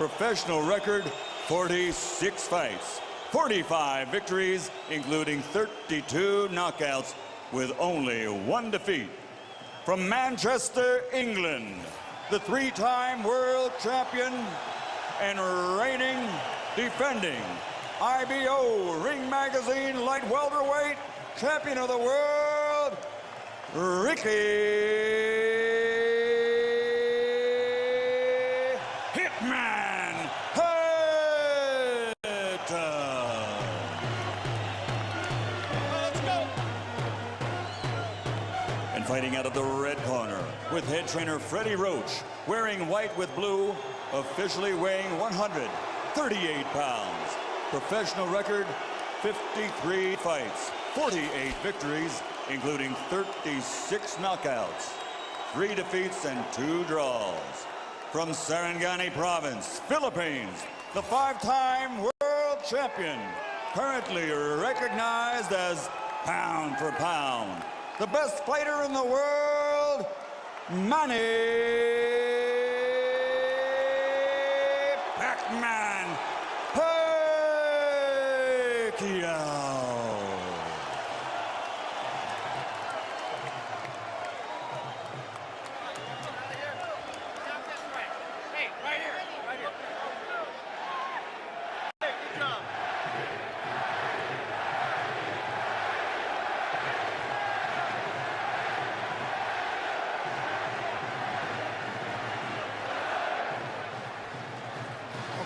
Professional record, 46 fights, 45 victories, including 32 knockouts, with only 1 defeat. From Manchester, England, the 3-time world champion and reigning, defending IBO Ring Magazine Light Welterweight Champion of the World, Ricky Hitman Hatton. Let's go. And fighting out of the red corner with head trainer Freddie Roach, wearing white with blue, officially weighing 138 pounds. Professional record, 53 fights, 48 victories, including 36 knockouts, 3 defeats and 2 draws. From Sarangani Province, Philippines, the 5-time world champion, currently recognized as pound for pound, the best fighter in the world, Manny Pacquiao.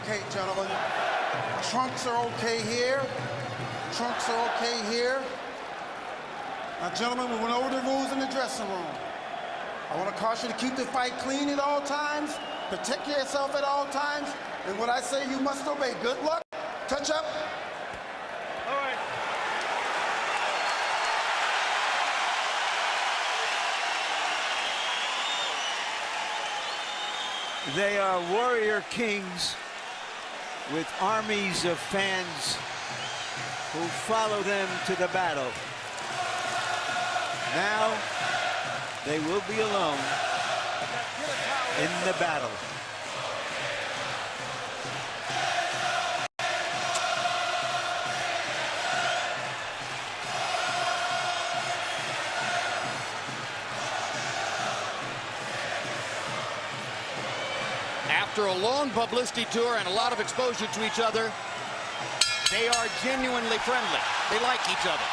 Okay, gentlemen, trunks are okay here. Trunks are okay here. Now, gentlemen, we went over the rules in the dressing room. I want to caution you to keep the fight clean at all times, protect yourself at all times, and what I say you must obey. Good luck. Touch up. All right. They are warrior kings with armies of fans who follow them to the battle. Now they will be alone in the battle. After a long publicity tour and a lot of exposure to each other, they are genuinely friendly. They like each other.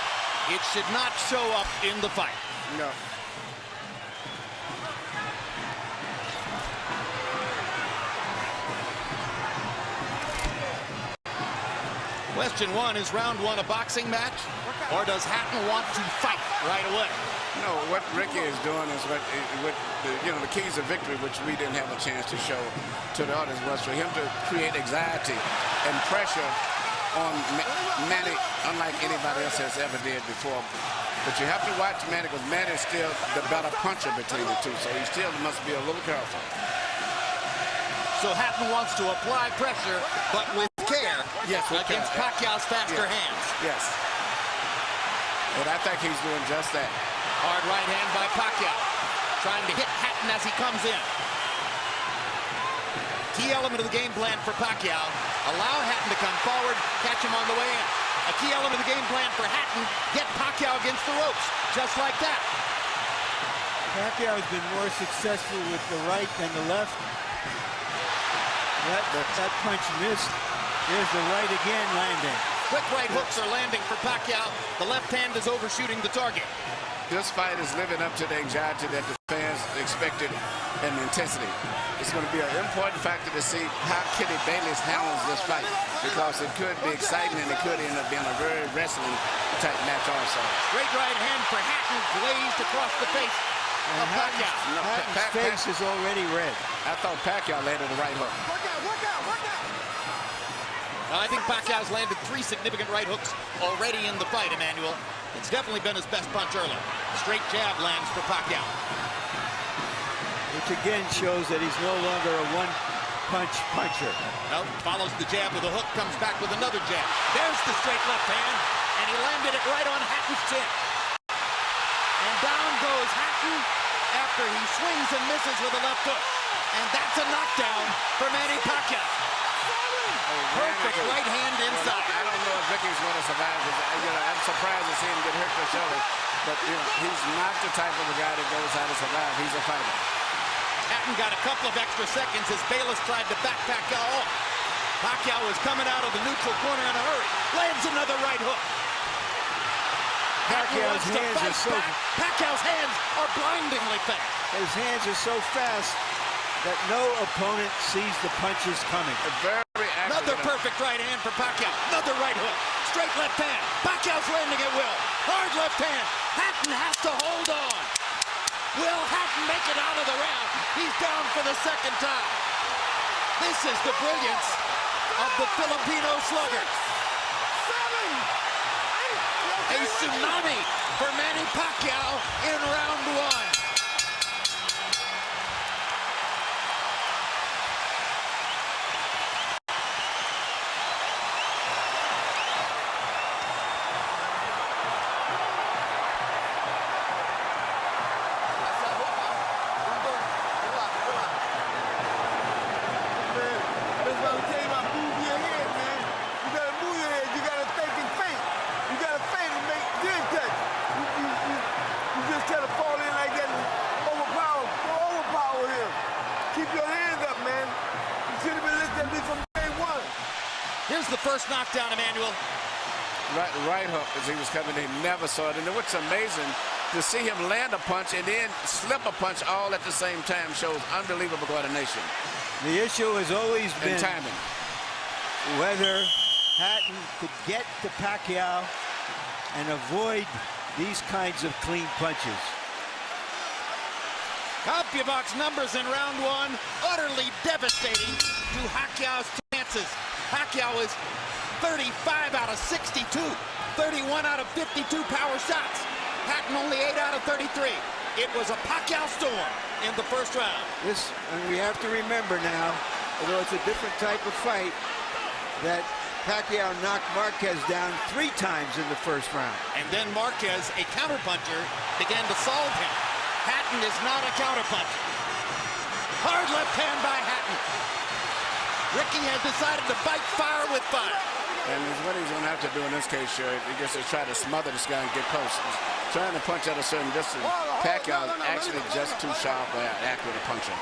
It should not show up in the fight. No. Question 1, is round 1 a boxing match? Or does Hatton want to fight right away? No, what Ricky is doing is what the keys of victory, which we didn't have a chance to show to the audience, was for him to create anxiety and pressure on Manny, unlike anybody else has ever did before. But you have to watch Manny, because Manny is still the better puncher between the two, so he still must be a little careful. So Hatton wants to apply pressure, but with care, yes, against Pacquiao's faster hands. Yes. And I think he's doing just that. Hard right hand by Pacquiao, trying to hit Hatton as he comes in. Key element of the game plan for Pacquiao, allow Hatton to come forward, catch him on the way in. A key element of the game plan for Hatton, get Pacquiao against the ropes, just like that. Pacquiao has been more successful with the right than the left. That punch missed. There's the right again landing. Quick right hooks are landing for Pacquiao. The left hand is overshooting the target. This fight is living up to the anxiety that the fans expected and the intensity. It's going to be an important factor to see how Kitty Bayless handles this fight, because it could be exciting and it could end up being a very wrestling type match also. Great right hand for Hatton, glazed across the face of Pacquiao. Hatton's face is already red. I thought Pacquiao landed the right hook. Work out. I think Pacquiao's landed 3 significant right hooks already in the fight, Emmanuel. It's definitely been his best punch early. Straight jab lands for Pacquiao. Which again shows that he's no longer a one-punch puncher. Nope, follows the jab with a hook, comes back with another jab. There's the straight left hand, and he landed it right on Hatton's chin. And down goes Hatton after he swings and misses with a left hook. And that's a knockdown for Manny Pacquiao. right hand inside. I don't know if Ricky's going to survive. I'm surprised to see him get hurt for shoulder. But, he's not the type of a guy that goes out to survive. He's a fighter. Hatton got a couple of extra seconds as Bayless tried to back Pacquiao off. Pacquiao was coming out of the neutral corner in a hurry. Lands another right hook. Pacquiao's hands are so... Pacquiao's hands are blindingly fast. His hands are so fast that no opponent sees the punches coming. Very accurate. Another perfect right hand for Pacquiao. Another right hook. Straight left hand. Pacquiao's landing at will. Hard left hand. Hatton has to hold on. Will Hatton make it out of the round? He's down for the second time. This is the brilliance of the Filipino slugger. A tsunami for Manny Pacquiao in round one. Here's the first knockdown, Emmanuel. Right hook as he was coming in, never saw it. And what's amazing, to see him land a punch and then slip a punch all at the same time shows unbelievable coordination. The issue has always been timing. Whether Hatton could get to Pacquiao and avoid these kinds of clean punches. CompuBox numbers in round one, utterly devastating to Pacquiao's chances. Pacquiao is 35 out of 62, 31 out of 52 power shots. Hatton only 8 out of 33. It was a Pacquiao storm in the first round. And we have to remember now, although it's a different type of fight, that Pacquiao knocked Marquez down 3 times in the first round. And then Marquez, a counterpuncher, began to solve him. Hatton is not a counterpuncher. Hard left hand by Hatton. Ricky has decided to fight fire with fire. And what he's going to have to do in this case, sure, he just to try to smother this guy and get close. He's trying to punch at a certain distance. Pacquiao is actually just too sharp or accurate a puncher.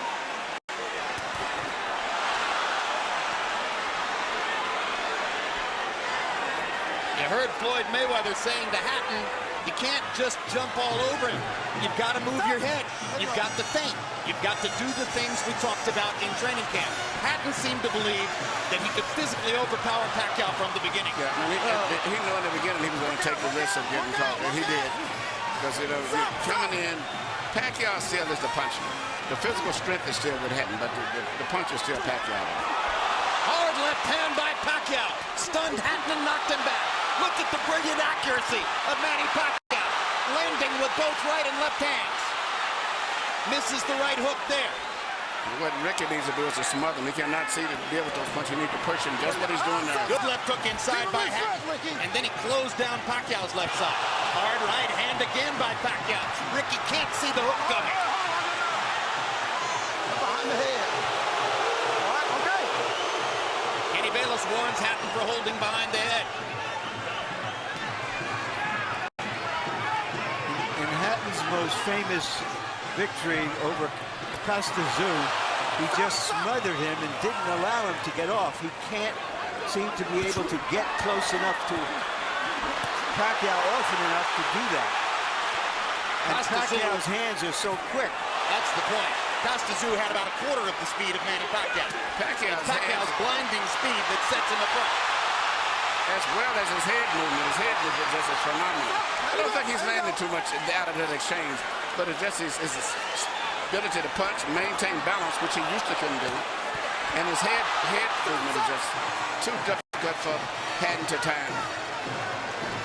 You heard Floyd Mayweather saying to Hatton, you can't just jump all over him. You've got to move your head. You've got to think. You've got to do the things we talked about in training camp. Hatton seemed to believe that he could physically overpower Pacquiao from the beginning. Yeah, I mean, he knew in the beginning he was going to take the risk of getting caught, and he did. Because, coming in, Pacquiao still is the puncher. The physical strength is still with Hatton, but the punch is still Pacquiao. Hard left hand by Pacquiao. Stunned Hatton and knocked him back. Look at the brilliant accuracy of Manny Pacquiao, landing with both right and left hands. Misses the right hook there. What Ricky needs to do is to smother him. He cannot see to deal with those punches. He needs to push him. Just what he's doing now. Good left hook inside by Hatton. And then he closed down Pacquiao's left side. Hard right hand again by Pacquiao. Ricky can't see the hook coming. Behind the head. All right, okay. Kenny Bayless warns Hatton for holding behind the head. In Hatton's most famous victory over Costa-Zoo, he just smothered him and didn't allow him to get off. He can't seem to be able to get close enough to Pacquiao often enough to do that. And Pacquiao's hands are so quick. That's the point. Costa-Zoo had about a quarter of the speed of Manny Pacquiao. Pacquiao's blinding speed that sets him apart. As well as his head movement. His head movement is just phenomenal. I don't think he's landing too much out of that exchange, but it's just his ability to punch, maintain balance, which he used to couldn't do. And his head movement is just too difficult for Hatton to time.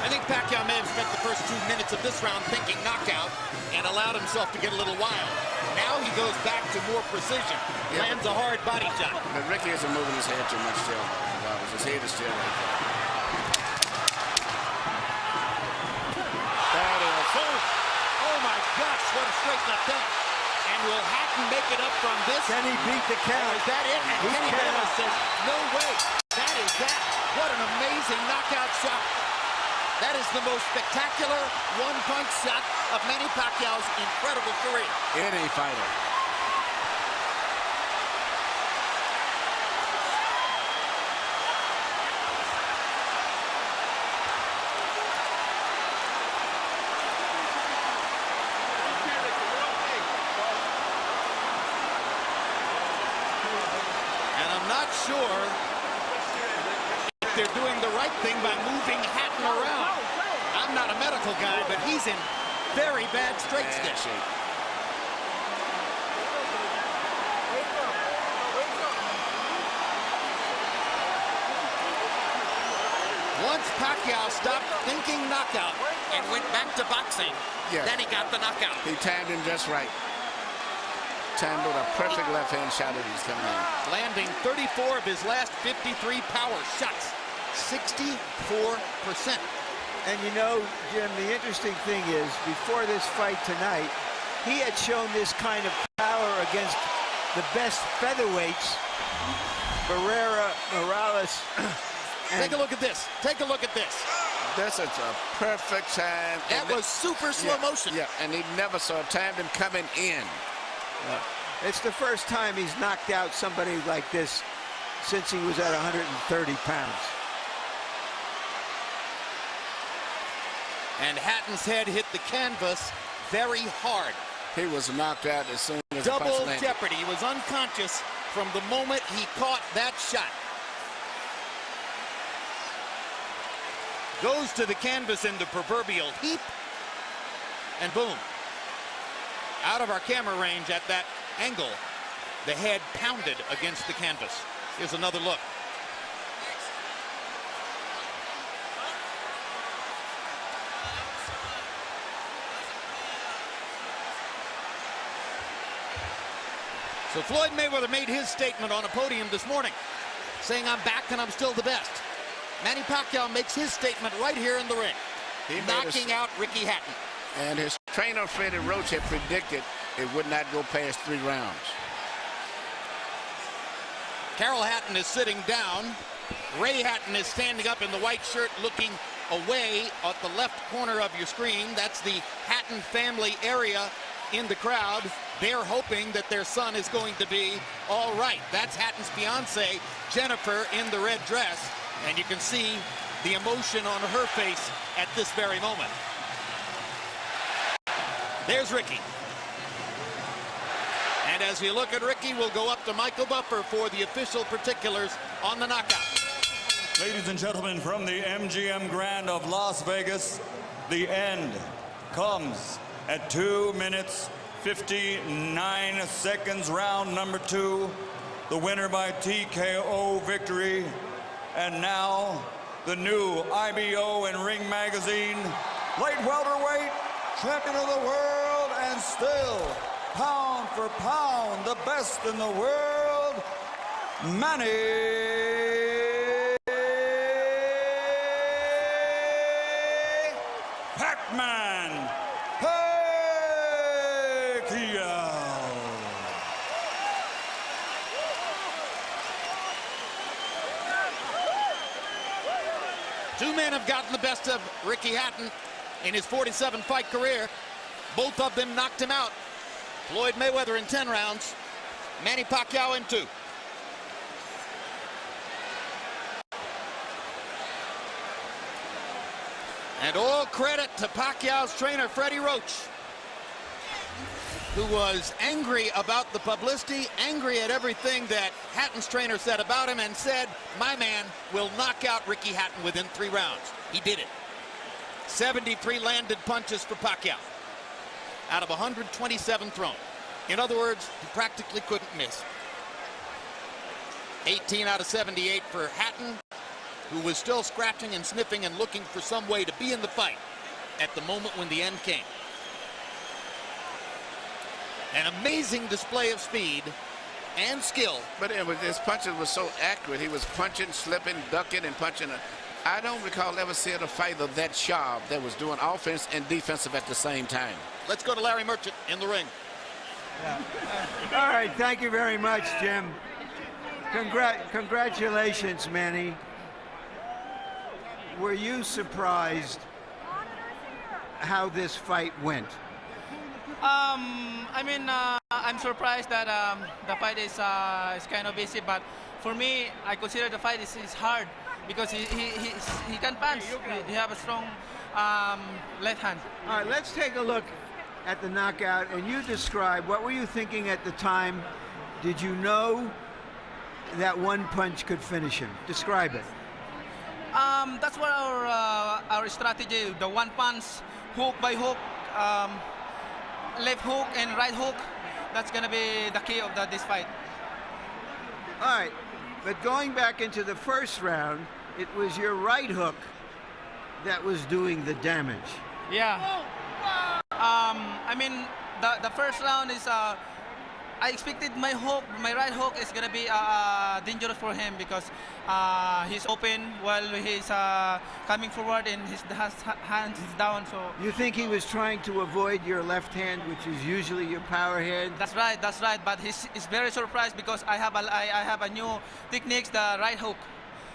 I think Pacquiao may have spent the first 2 minutes of this round thinking knockout and allowed himself to get a little wild. Now he goes back to more precision, lands a hard body shot. But Ricky isn't moving his head too much still. His head is still right there. That is, oh my gosh, what a straight left hand. And will Hatton make it up from this? Can he beat the count? Is that it? And Kenny Bayless says, no way. That is that. What a amazing knockout shot. That is the most spectacular one-punch shot of Manny Pacquiao's incredible career. Any fighter. And I'm not sure if they're doing the right thing by moving Hatton around. I'm not a medical guy, but he's in very bad straight stitch. Once Pacquiao stopped thinking knockout and went back to boxing, then he got the knockout. He timed him just right. Timed with a perfect left-hand shot as he's coming in. Landing 34 of his last 53 power shots. 64%. And you know, Jim, the interesting thing is, before this fight tonight, he had shown this kind of power against the best featherweights, Barrera, Morales. Take a look at this. Take a look at this. This is a perfect time. That was super slow motion. Yeah, and he never saw timed him coming in. It's the first time he's knocked out somebody like this since he was at 130 pounds. And Hatton's head hit the canvas very hard. He was knocked out as soon as Double the punch landed. jeopardy. He was unconscious from the moment he caught that shot. Goes to the canvas in the proverbial heap, and boom. Out of our camera range at that angle, the head pounded against the canvas. Here's another look. So Floyd Mayweather made his statement on a podium this morning, saying, "I'm back and I'm still the best." Manny Pacquiao makes his statement right here in the ring, knocking out Ricky Hatton. And his trainer, Freddie Roach, had predicted it would not go past 3 rounds. Carol Hatton is sitting down. Ray Hatton is standing up in the white shirt looking away at the left corner of your screen. That's the Hatton family area in the crowd. They're hoping that their son is going to be all right. That's Hatton's fiance, Jennifer, in the red dress. And you can see the emotion on her face at this very moment. There's Ricky. And as we look at Ricky, we'll go up to Michael Buffer for the official particulars on the knockout. Ladies and gentlemen, from the MGM Grand of Las Vegas, the end comes at 2 minutes, 59 seconds, round number 2. The winner by TKO victory. And now, the new IBO and Ring Magazine light welterweight champion of the world, and still, pound for pound, the best in the world, Manny Pac-Man Pacquiao. Two men have gotten the best of Ricky Hatton in his 47-fight career. Both of them knocked him out. Floyd Mayweather in 10 rounds, Manny Pacquiao in 2. And all credit to Pacquiao's trainer, Freddie Roach, who was angry about the publicity, angry at everything that Hatton's trainer said about him, and said, "My man will knock out Ricky Hatton within 3 rounds." He did it. 73 landed punches for Pacquiao out of 127 thrown. In other words, he practically couldn't miss. 18 out of 78 for Hatton, who was still scratching and sniffing and looking for some way to be in the fight at the moment when the end came. An amazing display of speed and skill. But his punches were so accurate. He was punching, slipping, ducking, and punching. I don't recall ever seeing a fighter that sharp that was doing offense and defensive at the same time. Let's go to Larry Merchant in the ring. Yeah. All right, thank you very much, Jim. Congratulations, Manny. were you surprised how this fight went? I mean, I'm surprised that the fight is kind of easy, but for me, I consider the fight is hard because he can punch. He have a strong left hand. All right, let's take a look at the knockout, and you describe, what were you thinking at the time? Did you know that one punch could finish him? Describe it. That's what our strategy, the one punch, hook by hook, left hook and right hook. That's gonna be the key of this fight. All right, but going back into the first round, it was your right hook that was doing the damage. Yeah. I mean, the first round is. I expected my right hook is gonna be dangerous for him because he's open while he's coming forward and his hands is down. So you think he was trying to avoid your left hand, which is usually your power hand? That's right. But he's very surprised because I have a new techniques, the right hook.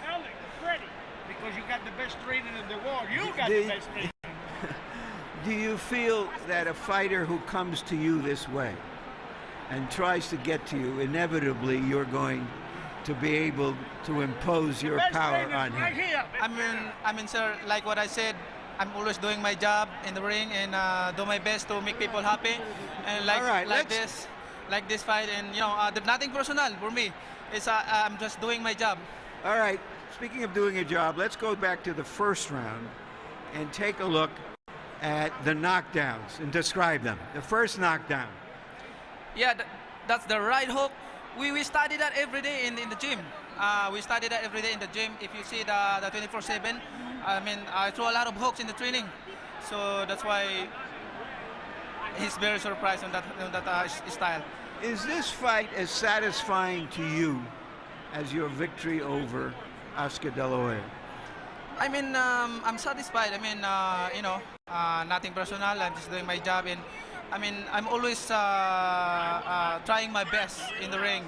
Alex, Freddie, because you got the best training in the world. You got the best training. Do you feel that a fighter who comes to you this way and tries to get to you, inevitably you're going to be able to impose your power on him? Right here. I mean, sir, like what I said, I'm always doing my job in the ring and do my best to make people happy. And like this fight, and there's nothing personal for me. It's I'm just doing my job. All right. Speaking of doing a job, let's go back to the first round and take a look at the knockdowns and describe them. The first knockdown. Yeah, that's the right hook. We study that every day in the gym. We study that every day in the gym. If you see the 24/7, I mean, I throw a lot of hooks in the training, so that's why he's very surprised on that style. Is this fight as satisfying to you as your victory over Oscar De La Hoya? I mean, I'm satisfied. I mean, nothing personal. I'm just doing my job, and I mean, I'm always trying my best in the ring,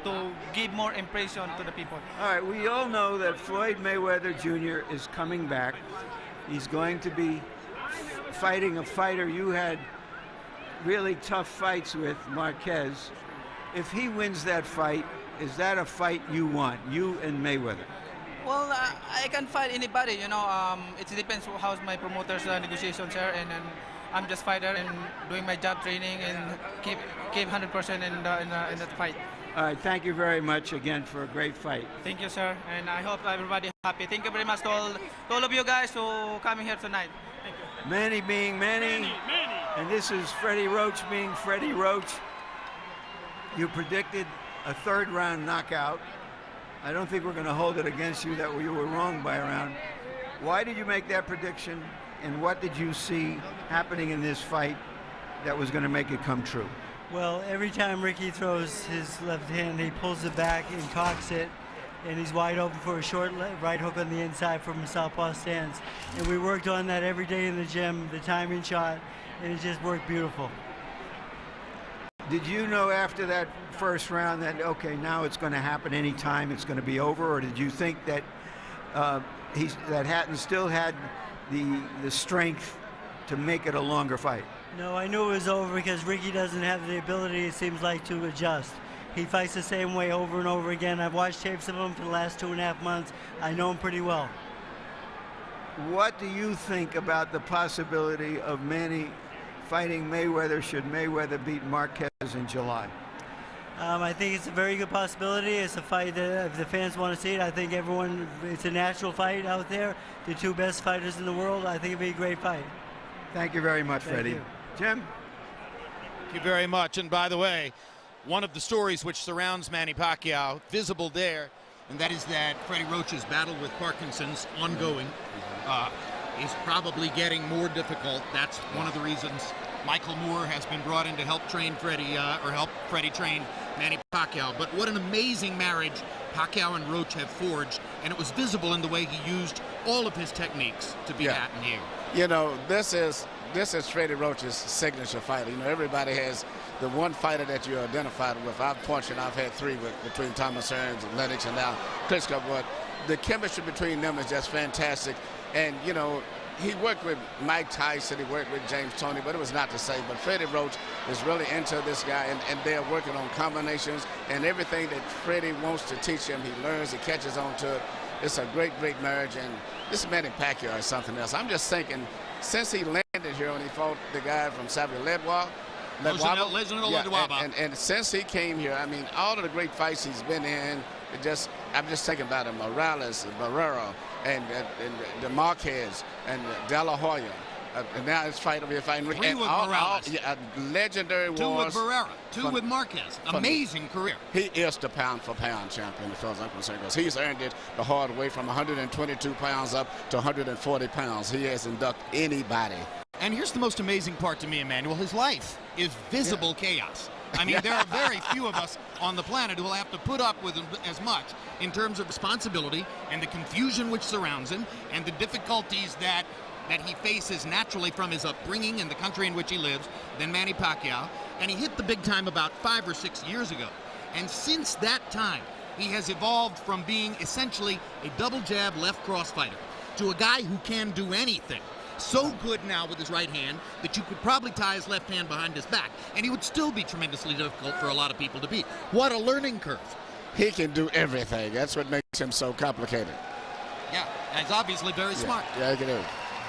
to give more impression to the people. All right, we all know that Floyd Mayweather Jr. is coming back. He's going to be fighting a fighter you had really tough fights with, Marquez. If he wins that fight, is that a fight you want, you and Mayweather? Well, I can fight anybody, it depends how's my promoter's negotiations are, and I'm just fighter and doing my job, training, and keep 100% in that fight. All right, thank you very much again for a great fight. Thank you, sir, and I hope everybody happy. Thank you very much to all of you guys who coming here tonight. Thank you. Manny being Manny, and this is Freddie Roach being Freddie Roach. You predicted a third round knockout. I don't think we're going to hold it against you that you were wrong by a round. Why did you make that prediction, and what did you see happening in this fight that was going to make it come true? Well, every time Ricky throws his left hand, he pulls it back and cocks it, and he's wide open for a short right hook on the inside from a southpaw stance. And we worked on that every day in the gym, the timing shot, and it just worked beautiful. Did you know after that first round that, okay, now it's going to happen anytime, it's going to be over, or did you think that that Hatton still had the strength to make it a longer fight? No, I knew it was over because Ricky doesn't have the ability, it seems like, to adjust. He fights the same way over and over again. I've watched tapes of him for the last 2.5 months. I know him pretty well. What do you think about the possibility of Manny fighting Mayweather should Mayweather beat Marquez in July? I think it's a very good possibility. It's a fight that if the fans want to see it, I think it's a natural fight out there. The two best fighters in the world. I think it'd be a great fight. Thank you very much, Freddie. Jim? Thank you very much. And by the way, one of the stories which surrounds Manny Pacquiao, visible there, and that is that Freddie Roach's battle with Parkinson's ongoing is probably getting more difficult. That's one of the reasons Michael Moore has been brought in to help train Freddie, or help Freddie train Manny Pacquiao, but what an amazing marriage Pacquiao and Roach have forged, and it was visible in the way he used all of his techniques to beat Hatton here. You know, this is Freddie Roach's signature fighter. You know, everybody has the one fighter that you're identified with. I've had 3 between Thomas Hearns and Lennox and now Klitschko, but the chemistry between them is just fantastic. And, you know, he worked with Mike Tyson, he worked with James Toney, but it was not the same. But Freddie Roach is really into this guy, and they're working on combinations, and everything that Freddie wants to teach him, he learns, he catches on to it. It's a great, great marriage, and this Manny Pacquiao is something else. I'm just thinking, since he landed here when he fought the guy from Ledwaba, and since he came here, I mean, all of the great fights he's been in, I'm just thinking about him, Morales, Barrera, and DeMarquez, and De La Hoya. And now it's fighting Ricky. 3 with Morales. Legendary wars. 2 with Barrera. 2 with Marquez. Amazing career. He is the pound-for-pound champion, as far as I'm concerned, because he's earned it the hard way from 122 pounds up to 140 pounds. He hasn't ducked anybody. And here's the most amazing part to me, Emmanuel. His life is visible chaos. I mean, there are very few of us on the planet who will have to put up with as much in terms of responsibility and the confusion which surrounds him and the difficulties that he faces naturally from his upbringing and the country in which he lives than Manny Pacquiao. And he hit the big time about 5 or 6 years ago. And since that time, he has evolved from being essentially a double jab left cross fighter to a guy who can do anything. So good now with his right hand that you could probably tie his left hand behind his back, and he would still be tremendously difficult for a lot of people to beat. What a learning curve. He can do everything. That's what makes him so complicated. Yeah, and he's obviously very smart. Yeah, he can do.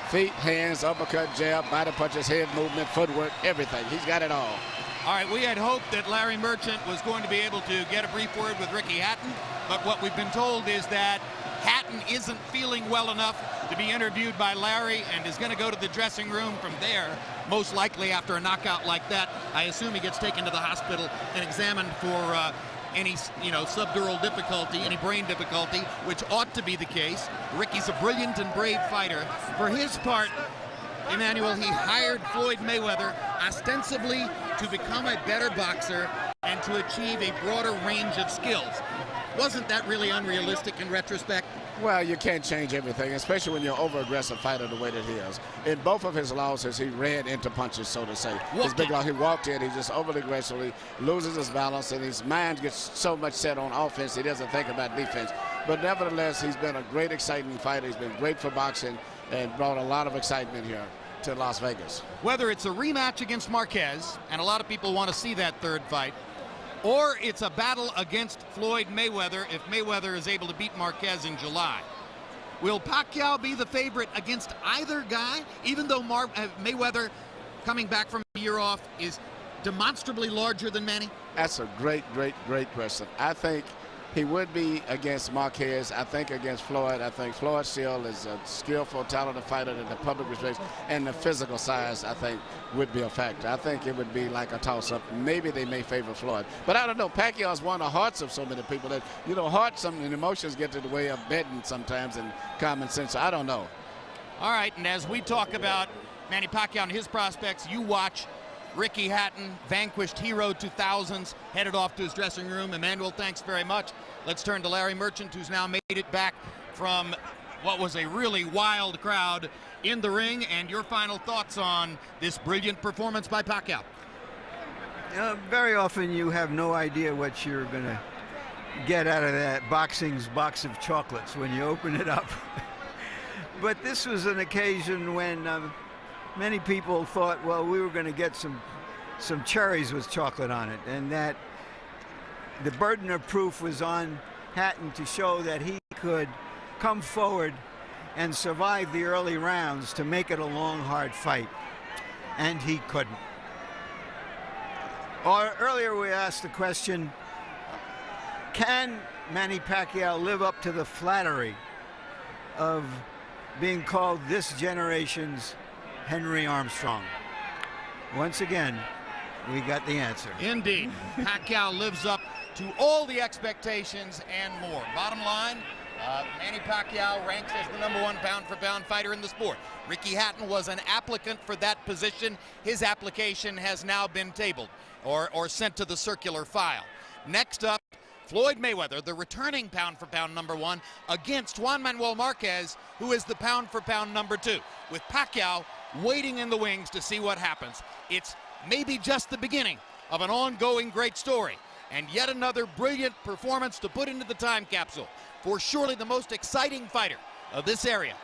Feet, hands, uppercut, jab, body punches, head movement, footwork, everything. He's got it all. All right, we had hoped that Larry Merchant was going to be able to get a brief word with Ricky Hatton, but what we've been told is that Hatton isn't feeling well enough to be interviewed by Larry and is going to go to the dressing room from there, most likely after a knockout like that. I assume he gets taken to the hospital and examined for any, subdural difficulty, any brain difficulty, which ought to be the case. Ricky's a brilliant and brave fighter. For his part, Emmanuel, he hired Floyd Mayweather ostensibly to become a better boxer and to achieve a broader range of skills. Wasn't that really unrealistic in retrospect? Well, you can't change everything, especially when you're an over-aggressive fighter the way that he is. In both of his losses, he ran into punches, so to say. His big loss, he walked in, he just overly aggressively loses his balance, and his mind gets so much set on offense, he doesn't think about defense. But nevertheless, he's been a great, exciting fighter. He's been great for boxing and brought a lot of excitement here to Las Vegas. Whether it's a rematch against Marquez, and a lot of people want to see that third fight, or it's a battle against Floyd Mayweather if Mayweather is able to beat Marquez in July. Will Pacquiao be the favorite against either guy, even though Mayweather, coming back from a year off, is demonstrably larger than Manny? That's a great, great, great question. I think he would be against Marquez. I think against Floyd. I think Floyd still is a skillful, talented fighter that the public respects, and the physical size, I think, would be a factor. I think it would be like a toss-up. Maybe they may favor Floyd. But I don't know. Pacquiao's won the hearts of so many people that, hearts and emotions get to the way of betting sometimes and common sense. So I don't know. All right, and as we talk about Manny Pacquiao and his prospects, you watch Ricky Hatton, vanquished hero 2000s, headed off to his dressing room. Emmanuel, thanks very much. Let's turn to Larry Merchant, who's now made it back from what was a really wild crowd in the ring, and your final thoughts on this brilliant performance by Pacquiao. Very often you have no idea what you're going to get out of that boxing's box of chocolates when you open it up. But this was an occasion when many people thought, well, we were going to get some cherries with chocolate on it, and that the burden of proof was on Hatton to show that he could come forward and survive the early rounds to make it a long, hard fight, and he couldn't. Earlier we asked the question, can Manny Pacquiao live up to the flattery of being called this generation's Henry Armstrong? Once again, we got the answer. Indeed. Pacquiao lives up to all the expectations and more. Bottom line, Manny Pacquiao ranks as the #1 pound-for-pound fighter in the sport. Ricky Hatton was an applicant for that position. His application has now been tabled or sent to the circular file. Next up, Floyd Mayweather, the returning pound-for-pound #1, against Juan Manuel Marquez, who is the pound-for-pound #2, with Pacquiao waiting in the wings to see what happens. It's maybe just the beginning of an ongoing great story, and yet another brilliant performance to put into the time capsule for surely the most exciting fighter of this era,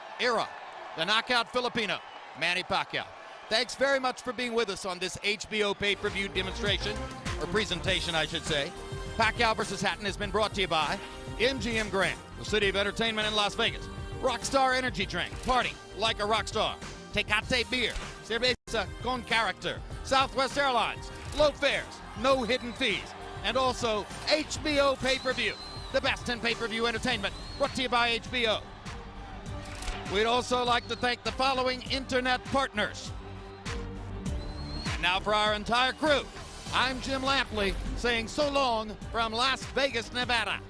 the knockout Filipino, Manny Pacquiao. Thanks very much for being with us on this HBO pay-per-view demonstration, or presentation, I should say. Pacquiao versus Hatton has been brought to you by MGM Grand, the city of entertainment in Las Vegas. Rockstar Energy Drink, party like a rock star. Tecate Beer, cerveza con character. Southwest Airlines, low fares, no hidden fees. And also HBO Pay-Per-View, the best in pay-per-view entertainment, brought to you by HBO. We'd also like to thank the following internet partners. And now for our entire crew, I'm Jim Lampley saying so long from Las Vegas, Nevada.